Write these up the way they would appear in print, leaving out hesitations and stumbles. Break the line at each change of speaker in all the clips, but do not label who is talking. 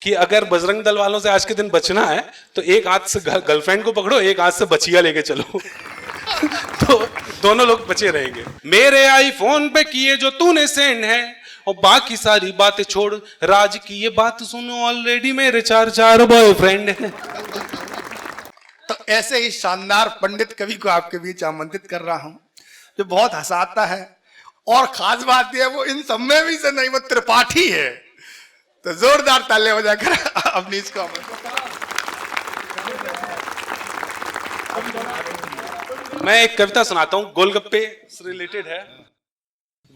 कि अगर बजरंग दल वालों से आज के दिन बचना है तो एक हाथ से गर्लफ्रेंड को पकड़ो, एक हाथ से बचिया लेके चलो। तो दोनों लोग बचे रहेंगे। मेरे आईफोन पे किए जो तूने सेंड है और बाकी सारी बातें छोड़, राज की ये बात सुनो, ऑलरेडी मेरे 4 बॉयफ्रेंड हैं।
तो ऐसे ही शानदार पंडित कवि को आपके बीच आमंत्रित कर रहा हूं, जो बहुत हंसाता है और खास बात यह वो इन सब में भी से नहीं, वो त्रिपाठी है। तो जोरदार ताले हो जाकर अपनी इसको
मैं एक कविता सुनाता हूँ, गोलगप्पे से रिलेटेड है।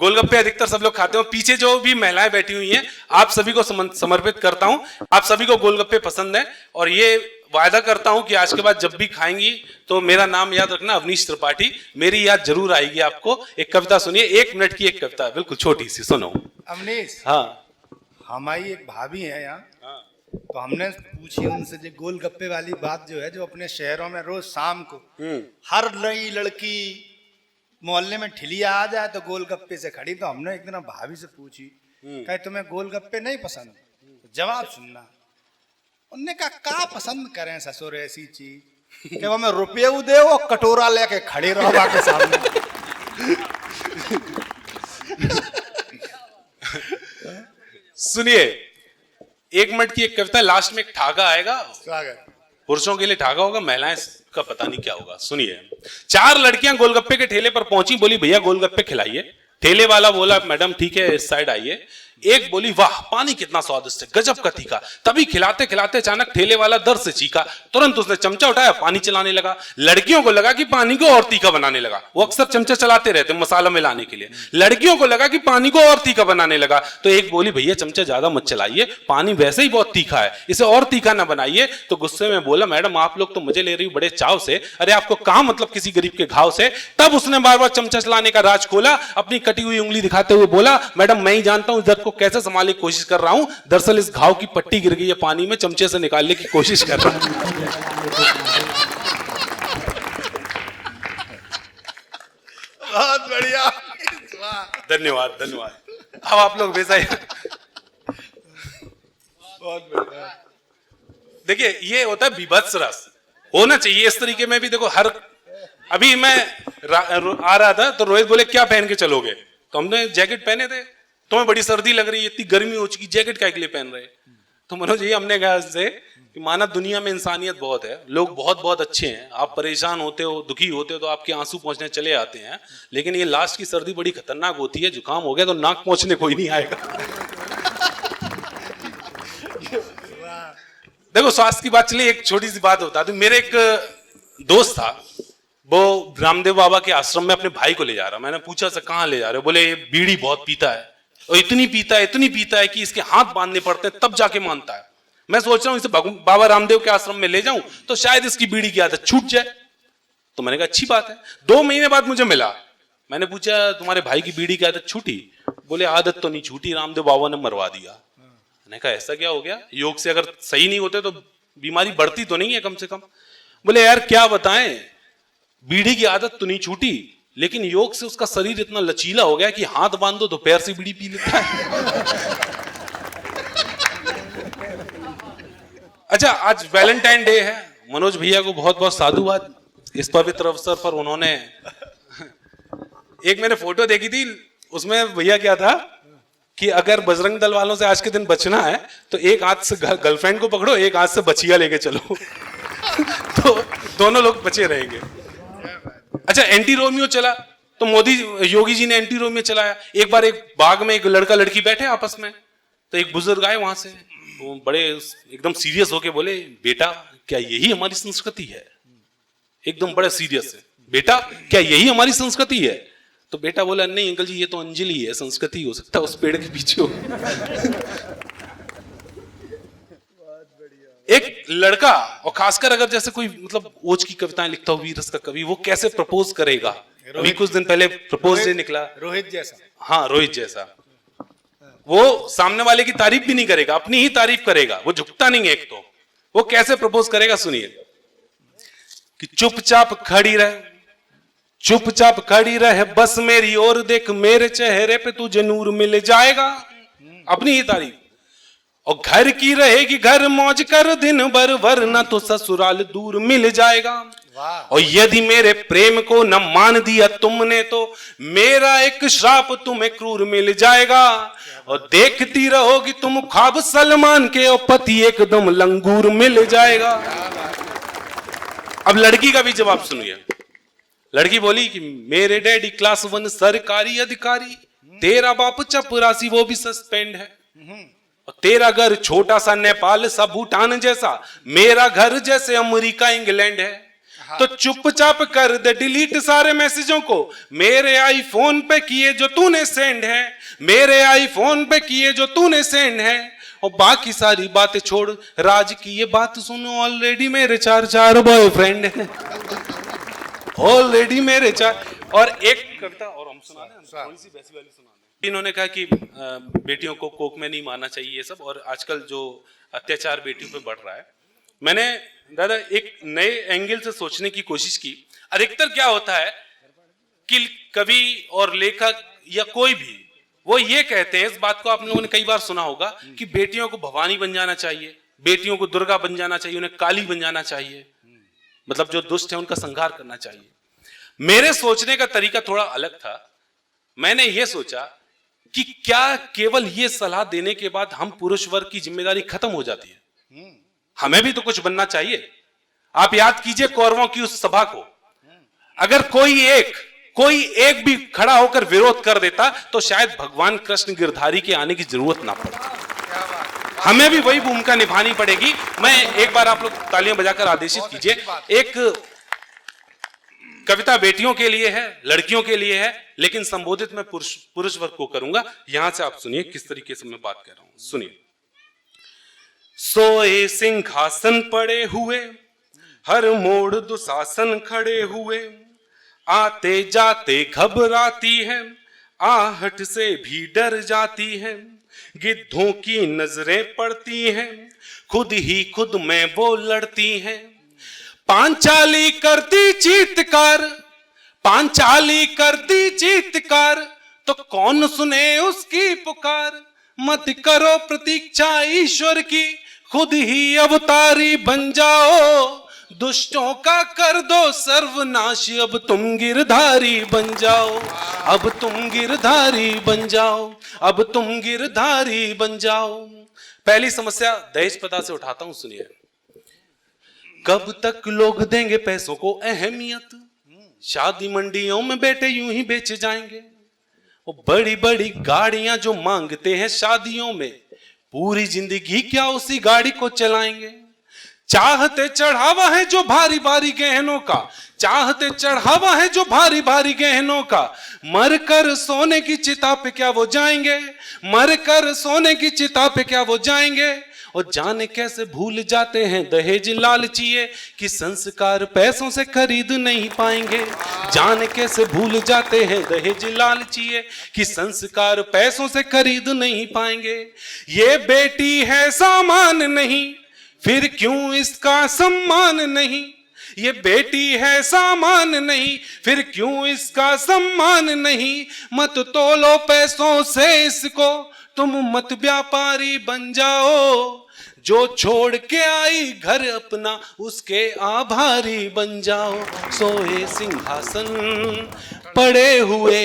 गोलगप्पे अधिकतर सब लोग खाते हो, पीछे जो भी महिलाएं बैठी हुई हैं आप सभी को समर्पित करता हूं। आप सभी को गोलगप्पे पसंद है और ये वायदा करता हूं कि आज के बाद जब भी खाएंगी तो मेरा नाम याद रखना, अवनीश त्रिपाठी। मेरी याद जरूर आएगी आपको। एक कविता सुनिए, 1 मिनट की एक कविता, बिल्कुल छोटी सी, सुनो।
अवनीश,
हाँ,
हमारी एक भाभी है यहाँ, तो हमने पूछी उनसे जो गोलगप्पे वाली बात जो है, जो अपने शहरों में रोज शाम को हर नई लड़की मोहल्ले में ठिलिया आ जाए तो गोलगप्पे से खड़ी। तो हमने एक दिन भाभी से पूछी, कहे तुम्हें गोलगप्पे नहीं पसंद? तो जवाब सुनना, उनने कहा का पसंद करें ससुर ऐसी चीज कि वो मैं रुपये दे वो कटोरा लेके खड़े रहो बाकी सामने।
सुनिए, 1 मिनट की एक कविता, लास्ट में एक ठागा आएगा। पुरुषों के लिए ठागा होगा, महिलाएं का पता नहीं क्या होगा। सुनिए, 4 लड़कियां गोलगप्पे के ठेले पर पहुंची, बोली भैया गोलगप्पे खिलाइए। ठेले वाला बोला मैडम ठीक है, इस साइड आइए। एक बोली वाह पानी कितना स्वादिष्ट है, गजब का तीखा। तभी खिलाते खिलाते अचानक ठेले वाला दर्द से चीखा, तुरंत उसने चमचा उठाया, पानी चलाने लगा। लड़कियों को लगा कि पानी को और तीखा बनाने लगा, वो अक्सर चमचा चलाते रहते मसाला मिलाने के लिए। लड़कियों को लगा कि पानी को और तीखा बनाने लगा, तो एक बोली भैया चमचा ज्यादा मत चलाइए, पानी वैसे ही बहुत तीखा है, इसे और तीखा ना बनाइए। तो गुस्से में बोला मैडम आप लोग तो मुझे ले रही हो बड़े चाव से, अरे आपको कहां मतलब किसी गरीब के घाव से। तब उसने बार बार चमचा चलाने का राज खोला, अपनी कटी हुई उंगली दिखाते हुए बोला मैडम मैं ही जानता हूं इस दर्द को कैसे संभालने की कोशिश कर रहा हूं, दरअसल इस घाव की पट्टी गिर गई है पानी में, चमचे से निकालने की कोशिश कर रहा हूं।
बहुत बढ़िया,
धन्यवाद धन्यवाद। अब आप लोग वैसा ही
बहुत बढ़िया।
देखिए ये होता है बीभत्स रस, होना चाहिए इस तरीके में भी। देखो हर अभी मैं आ रहा था तो रोहित बोले क्या पहन के चलोगे, तो हमने जैकेट पहने थे। तुम्हें बड़ी सर्दी लग रही है, इतनी गर्मी हो चुकी, जैकेट क्या के लिए पहन रहे? तो मनोज जी हमने कहा से कि माना दुनिया में इंसानियत बहुत है, लोग बहुत बहुत अच्छे हैं, आप परेशान होते हो दुखी होते हो तो आपके आंसू पहुंचने चले आते हैं, लेकिन ये लास्ट की सर्दी बड़ी खतरनाक होती है, जुकाम हो गया तो नाक पहुंचने कोई नहीं आएगा। देखो स्वास्थ्य की बात चली, एक छोटी सी बात बता दूं। मेरे एक दोस्त था, वो रामदेव बाबा के आश्रम में अपने भाई को ले जा रहा। मैंने पूछा से कहाँ ले जा रहे हो? बोले ये बीड़ी बहुत पीता है और इतनी पीता है कि इसके हाथ बांधने पड़ते हैं तब जाके मानता है। मैं सोच रहा हूं इसे बाबा रामदेव के आश्रम में ले जाऊं तो शायद इसकी बीड़ी की आदत छूट जाए। तो मैंने कहा अच्छी बात है। 2 महीने बाद मुझे मिला, मैंने पूछा तुम्हारे भाई की बीड़ी की आदत छूटी? बोले आदत तो नहीं छूटी, रामदेव बाबा ने मरवा दिया। मैंने कहा ऐसा क्या हो गया? योग से अगर सही नहीं होते तो बीमारी बढ़ती तो नहीं है कम से कम? बोले यार क्या बताएं, बीड़ी की आदत तो नहीं छूटी लेकिन योग से उसका शरीर इतना लचीला हो गया कि हाथ बांधो तो पैर से बीड़ी पी लेता है। अच्छा आज वैलेंटाइन डे है, मनोज भैया को बहुत बहुत साधुवाद इस पवित्र अवसर पर। उन्होंने एक मैंने फोटो देखी थी, उसमें भैया क्या था कि अगर बजरंग दल वालों से आज के दिन बचना है तो एक हाथ से गर्लफ्रेंड को पकड़ो, एक हाथ से बचिया लेके चलो। तो दोनों लोग बचे रहेंगे। अच्छा एंटी रोमियो चला तो मोदी योगी जी ने एंटी रोमियो चलाया। एक बार एक बाग में एक लड़का लड़की बैठे आपस में, तो एक बुजुर्ग आए वहां से, वो बड़े एकदम सीरियस होके बोले बेटा क्या यही हमारी संस्कृति है? एकदम बड़े सीरियस है, बेटा क्या यही हमारी संस्कृति है? तो बेटा बोला नहीं अंकल जी ये तो अंजलि है, संस्कृति हो सकता है उस पेड़ के पीछे हो। एक लड़का, और खासकर अगर जैसे कोई मतलब ओज की कविताएं लिखता हो, वीर रस का कवि, वो कैसे प्रपोज करेगा? अभी कुछ दिन पहले प्रपोज डे निकला,
रोहित जैसा।
हाँ रोहित जैसा। वो सामने वाले की तारीफ भी नहीं करेगा, अपनी ही तारीफ करेगा, वो झुकता नहीं है। एक तो वो कैसे प्रपोज करेगा सुनिए कि चुपचाप खड़ी रह, चुपचाप खड़ी रह बस मेरी ओर देख, मेरे चेहरे पे तुझे नूर मिल जाएगा। अपनी ही तारीफ। और घर की रहेगी घर मौज कर दिन भर, वरना तो ससुराल दूर मिल जाएगा। और यदि मेरे प्रेम को न मान दिया तुमने तो मेरा एक श्राप तुम्हें क्रूर मिल जाएगा। और देखती रहोगी तुम ख्वाब सलमान के, और पति एकदम लंगूर मिल जाएगा। अब लड़की का भी जवाब सुनिए। लड़की बोली कि मेरे डैडी क्लास 1 सरकारी अधिकारी, तेरा बाप चपरासी वो भी सस्पेंड है, और तेरा घर छोटा सा नेपाल सा भूटान जैसा, मेरा घर जैसे अमेरिका इंग्लैंड है। तो चुपचाप कर दे डिलीट सारे मैसेजों को, मेरे आईफोन पे किए जो तूने सेंड है, मेरे आईफोन पे किए जो तूने सेंड है। और बाकी सारी बातें छोड़, राज की ये बात सुनो, ऑलरेडी मेरे 4 बॉयफ्रेंड हैं, ऑलरेडी मेरे 4। और एक कविता और हम सुना दें, थोड़ी सी वैसी वाली सुना दें। इन्होंने कहा कि बेटियों को कोक में नहीं मारना चाहिए ये सब, और आजकल जो अत्याचार बेटियों पे बढ़ रहा है। मैंने दादा एक नए एंगल से सोचने की कोशिश की। अधिकतर क्या होता है कि कवि और लेखक या कोई भी वो ये कहते हैं, इस बात को आप लोगों ने कई बार सुना होगा कि बेटियों को भवानी बन जाना चाहिए, बेटियों को दुर्गा बन जाना चाहिए, उन्हें काली बन जाना चाहिए, मतलब जो दुष्ट है उनका संहार करना चाहिए। मेरे सोचने का तरीका थोड़ा अलग था। मैंने ये सोचा कि क्या केवल ये सलाह देने के बाद हम पुरुष वर्ग की जिम्मेदारी खत्म हो जाती है? हमें भी तो कुछ बनना चाहिए। आप याद कीजिए कौरवों की उस सभा को, अगर कोई एक भी खड़ा होकर विरोध कर देता तो शायद भगवान कृष्ण गिरधारी के आने की जरूरत ना पड़ती। हमें भी वही भूमिका निभानी पड़ेगी। मैं एक बार, आप लोग तालियां बजाकर आदेशित कीजिए। एक कविता बेटियों के लिए है, लड़कियों के लिए है, लेकिन संबोधित मैं पुरुष वर्ग को करूंगा। यहां से आप सुनिए किस तरीके से मैं बात कर रहा हूं। सुनिए। सोए सिंहासन पड़े हुए, हर मोड़ दुशासन खड़े हुए, आते जाते घबराती है, आहट से भी डर जाती है, गिद्धों की नजरें पड़ती हैं, खुद ही खुद में वो लड़ती हैं। पांचाली करती चीत्कार, पांचाली करती चीत्कार, तो कौन सुने उसकी पुकार। मत करो प्रतीक्षा ईश्वर की, खुद ही अवतारी बन जाओ, दुष्टों का कर दो सर्वनाश, अब तुम गिरधारी बन जाओ, अब तुम गिरधारी बन जाओ, अब तुम गिरधारी बन जाओ। पहली समस्या दहेज प्रथा से उठाता हूं, सुनिए। कब तक लोग देंगे पैसों को अहमियत, शादी मंडियों में बेटे यूं ही बेचे जाएंगे। वो बड़ी बड़ी गाड़ियां जो मांगते हैं शादियों में, पूरी जिंदगी क्या उसी गाड़ी को चलाएंगे। चाहते चढ़ावा है जो भारी भारी गहनों का, चाहते चढ़ावा है जो भारी भारी गहनों का, मरकर सोने की चिता पे क्या वो जाएंगे, मरकर सोने की चिता पे क्या वो जाएंगे। और जाने कैसे भूल जाते हैं दहेज लालचिए कि संस्कार पैसों से खरीद नहीं पाएंगे। जाने कैसे भूल जाते हैं दहेज लालचिए कि संस्कार पैसों से खरीद नहीं पाएंगे। ये बेटी है सामान नहीं, फिर क्यों इसका सम्मान नहीं। ये बेटी है सामान नहीं, फिर क्यों इसका सम्मान नहीं। मत तोलो पैसों से इसको, तुम मत व्यापारी बन जाओ। जो छोड़ के आई घर अपना उसके आभारी बन जाओ। सोए सिंहासन पड़े हुए।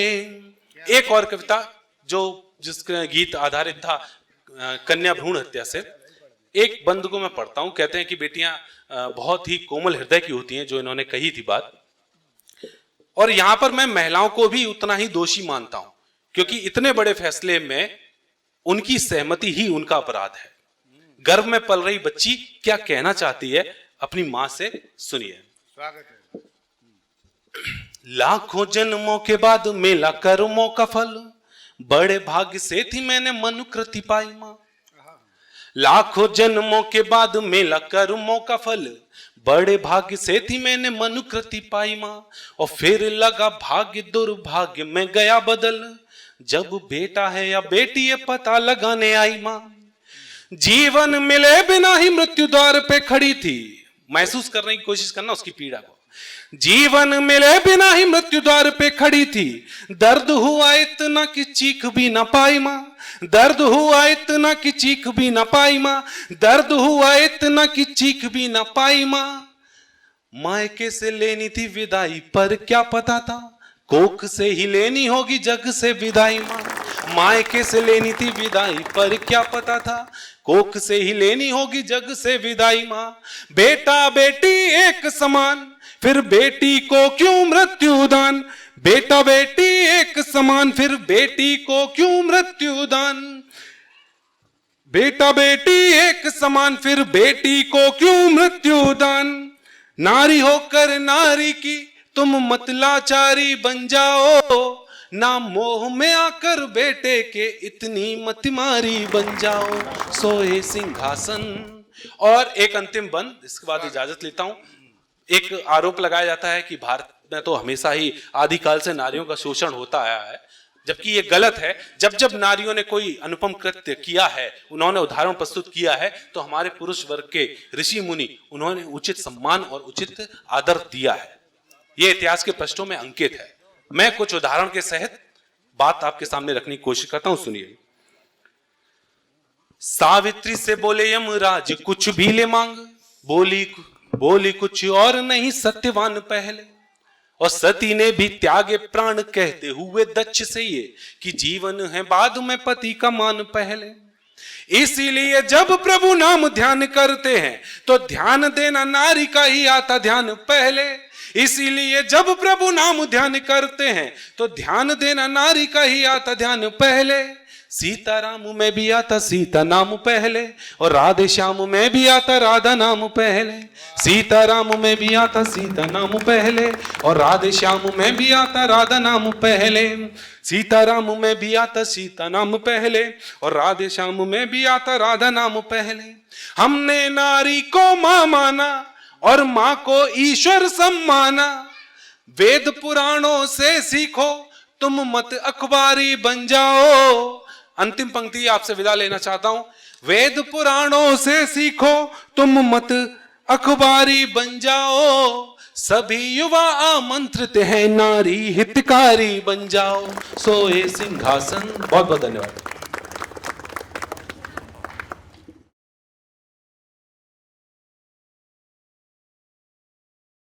एक और कविता जो जिसका गीत आधारित था कन्या भ्रूण हत्या से, एक बंद को मैं पढ़ता हूं। कहते हैं कि बेटियां बहुत ही कोमल हृदय की होती हैं, जो इन्होंने कही थी बात। और यहां पर मैं महिलाओं को भी उतना ही दोषी मानता हूं, क्योंकि इतने बड़े फैसले में उनकी सहमति ही उनका अपराध है। गर्भ में पल रही बच्ची क्या कहना चाहती है अपनी मां से, सुनिए। लाखों जन्मों के बाद मिला कर्मों का फल, बड़े भाग्य से थी मैंने मनुकृति पाई मां। लाखों जन्मों के बाद मिला कर्मों का फल, बड़े भाग्य से थी मैंने मनुकृति पाई मां। और फिर लगा भाग्य दुर्भाग्य में गया बदल, जब बेटा है या बेटी है पता लगाने आई मां। जीवन मिले बिना ही मृत्यु द्वार पे खड़ी थी। महसूस करने की कोशिश करना उसकी पीड़ा को। जीवन मिले बिना ही मृत्यु द्वार पे खड़ी थी, दर्द हुआ इतना कि चीख भी न पाई मां, दर्द हुआ इतना कि चीख भी न पाई मां, दर्द हुआ इतना कि चीख भी न पाई मां। मायके से लेनी थी विदाई पर क्या पता था, कोख से ही लेनी होगी जग से विदाई मां। मायके से लेनी थी विदाई पर क्या पता था, कोख से ही लेनी होगी जग से विदाई मां। बेटा बेटी एक समान, फिर बेटी को क्यों मृत्युदान, बेटा बेटी एक समान, फिर बेटी को क्यों मृत्युदान। बेटा बेटी एक समान, फिर बेटी को क्यों मृत्युदान। नारी होकर नारी की तुम मत लाचारी बन जाओ, ना मोह में आकर बेटे के इतनी मतिमारी बन जाओ। सोए सिंहासन। और एक अंतिम बंद, इसके बाद इजाजत लेता हूं। एक आरोप लगाया जाता है कि भारत में तो हमेशा ही आदिकाल से नारियों का शोषण होता आया है, जबकि ये गलत है। जब जब नारियों ने कोई अनुपम कृत्य किया है, उन्होंने उदाहरण प्रस्तुत किया है, तो हमारे पुरुष वर्ग के ऋषि मुनि उन्होंने उचित सम्मान और उचित आदर दिया है। ये इतिहास के पृष्ठों में अंकित है। मैं कुछ उदाहरण के सहित बात आपके सामने रखने की कोशिश करता हूं, सुनिए। सावित्री से बोले यमराज कुछ भी ले मांग, बोली कुछ और नहीं सत्यवान पहले। और सती ने भी त्यागे प्राण कहते हुए दक्ष से ये कि जीवन है बाद में पति का मान पहले। इसीलिए जब प्रभु नाम ध्यान करते हैं तो ध्यान देना नारी का ही आता ध्यान पहले। इसीलिए जब प्रभु नाम ध्यान करते हैं तो ध्यान देना नारी का ही आता ध्यान पहले। सीताराम में भी आता सीता नाम पहले, और राधे श्याम में भी आता राधा नाम पहले। सीताराम में भी आता सीता नाम पहले, और राधे श्याम में भी आता राधा नाम पहले। सीताराम में भी आता सीता नाम पहले, और राधे श्याम में भी आता राधा नाम पहले। हमने नारी को मां माना और मां को ईश्वर सम्माना। वेद पुराणों से सीखो तुम मत अखबारी बन जाओ। अंतिम पंक्ति आपसे विदा लेना चाहता हूं। वेद पुराणों से सीखो तुम मत अखबारी बन जाओ। सभी युवा आमंत्रित हैं नारी हितकारी बन जाओ। सोए सिंहासन। बहुत बहुत धन्यवाद।